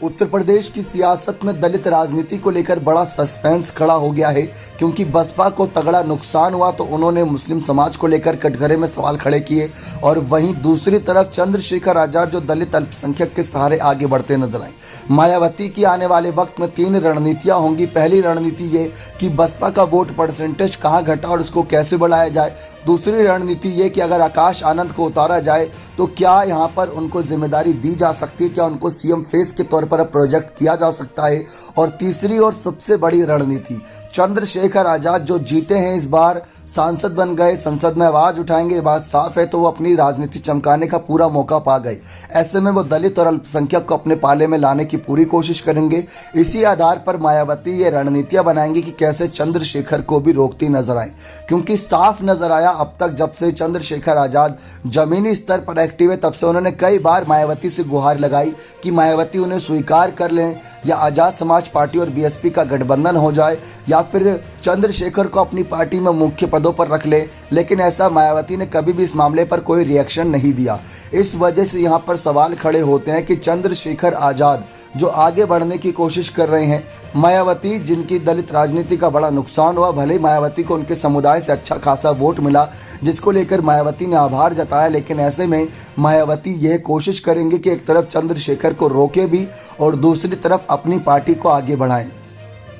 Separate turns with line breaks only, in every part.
उत्तर प्रदेश की सियासत में दलित राजनीति को लेकर बड़ा सस्पेंस खड़ा हो गया है, क्योंकि बसपा को तगड़ा नुकसान हुआ तो उन्होंने मुस्लिम समाज को लेकर कटघरे में सवाल खड़े किए, और वहीं दूसरी तरफ चंद्रशेखर आजाद जो दलित अल्पसंख्यक के सहारे आगे बढ़ते नजर आए। मायावती की आने वाले वक्त में 3 रणनीतियां होंगी। पहली रणनीति ये कि बसपा का वोट परसेंटेज कहां घटा और उसको कैसे बढ़ाया जाए। दूसरी रणनीति ये कि अगर आकाश आनंद को उतारा जाए तो क्या यहाँ पर उनको जिम्मेदारी दी जा सकती है, क्या उनको सीएम फेस के तौर पर प्रोजेक्ट किया जा सकता है। और तीसरी और सबसे बड़ी रणनीति, चंद्रशेखर आजाद जो जीते हैं इस बार, सांसद बन गए, संसद में आवाज उठाएंगे, ये बात साफ है, तो वो अपनी राजनीति चमकाने का पूरा मौका पा गए। ऐसे में वो दलित और अल्पसंख्यक को अपने पाले में लाने की पूरी कोशिश करेंगे। इसी आधार पर मायावती ये रणनीतियां बनाएंगी कि कैसे चंद्रशेखर को भी रोकती नजर आए, क्योंकि साफ नजर आया अब तक जब से चंद्रशेखर आजाद जमीनी स्तर पर एक्टिव है, तब से उन्होंने कई बार मायावती से गुहार लगाई कि मायावती उन्हें स्वीकार कर लें, या आजाद समाज पार्टी और बीएसपी का गठबंधन हो जाए, या फिर चंद्रशेखर को अपनी पार्टी में मुख्य पदों पर रख ले। लेकिन ऐसा मायावती ने कभी भी इस मामले पर कोई रिएक्शन नहीं दिया। इस वजह से यहाँ पर सवाल खड़े होते हैं कि चंद्रशेखर आजाद जो आगे बढ़ने की कोशिश कर रहे हैं, मायावती जिनकी दलित राजनीति का बड़ा नुकसान हुआ, भले मायावती को उनके समुदाय से अच्छा खासा वोट मिला जिसको लेकर मायावती ने आभार जताया, लेकिन ऐसे में मायावती यह कोशिश करेंगे कि एक तरफ चंद्रशेखर को रोके भी और दूसरी तरफ अपनी पार्टी को आगे बढ़ाएं,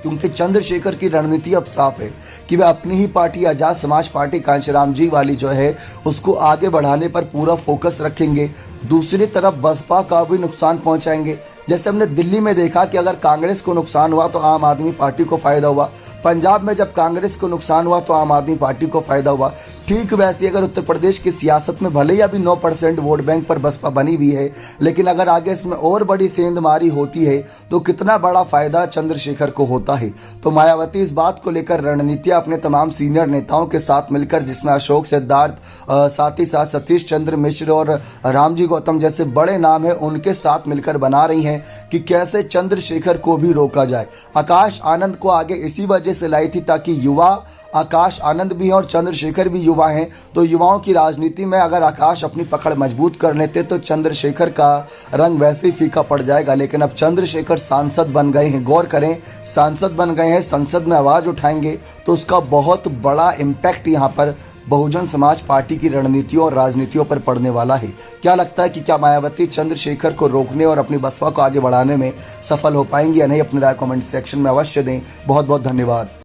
क्योंकि चंद्रशेखर की रणनीति अब साफ है कि वे अपनी ही पार्टी आजाद समाज पार्टी कांशीराम जी वाली जो है उसको आगे बढ़ाने पर पूरा फोकस रखेंगे। दूसरी तरफ बसपा का भी नुकसान पहुंचाएंगे। जैसे हमने दिल्ली में देखा कि अगर कांग्रेस को नुकसान हुआ तो आम आदमी पार्टी को फायदा हुआ, पंजाब में जब कांग्रेस को नुकसान हुआ तो आम आदमी पार्टी को फायदा हुआ। ठीक वैसे अगर उत्तर प्रदेश की सियासत में भले ही अभी 9% वोट बैंक पर बसपा बनी हुई है, लेकिन अगर आगे इसमें और बड़ी सेंधमारी होती है तो कितना बड़ा फायदा चंद्रशेखर को होता है। तो मायावती इस बात को लेकर रणनीतियां अपने तमाम सीनियर नेताओं के साथ मिलकर, जिसमें अशोक सिद्धार्थ, साथ ही साथ सतीश चंद्र मिश्र और रामजी गौतम जैसे बड़े नाम हैं, उनके साथ मिलकर बना रही हैं कि कैसे चंद्रशेखर को भी रोका जाए। आकाश आनंद को आगे इसी वजह से लाई थी ताकि युवा, आकाश आनंद भी हैं और चंद्रशेखर भी युवा हैं, तो युवाओं की राजनीति में अगर आकाश अपनी पकड़ मजबूत कर लेते तो चंद्रशेखर का रंग वैसे ही फीका पड़ जाएगा। लेकिन अब चंद्रशेखर सांसद बन गए हैं, गौर करें, सांसद बन गए हैं, संसद में आवाज़ उठाएंगे तो उसका बहुत बड़ा इम्पैक्ट यहाँ पर बहुजन समाज पार्टी की रणनीतियों और राजनीतियों पर पड़ने वाला है। क्या लगता है कि क्या मायावती चंद्रशेखर को रोकने और अपनी बसपा को आगे बढ़ाने में सफल हो पाएंगी या नहीं? अपनी राय कमेंट सेक्शन में अवश्य दें। बहुत बहुत धन्यवाद।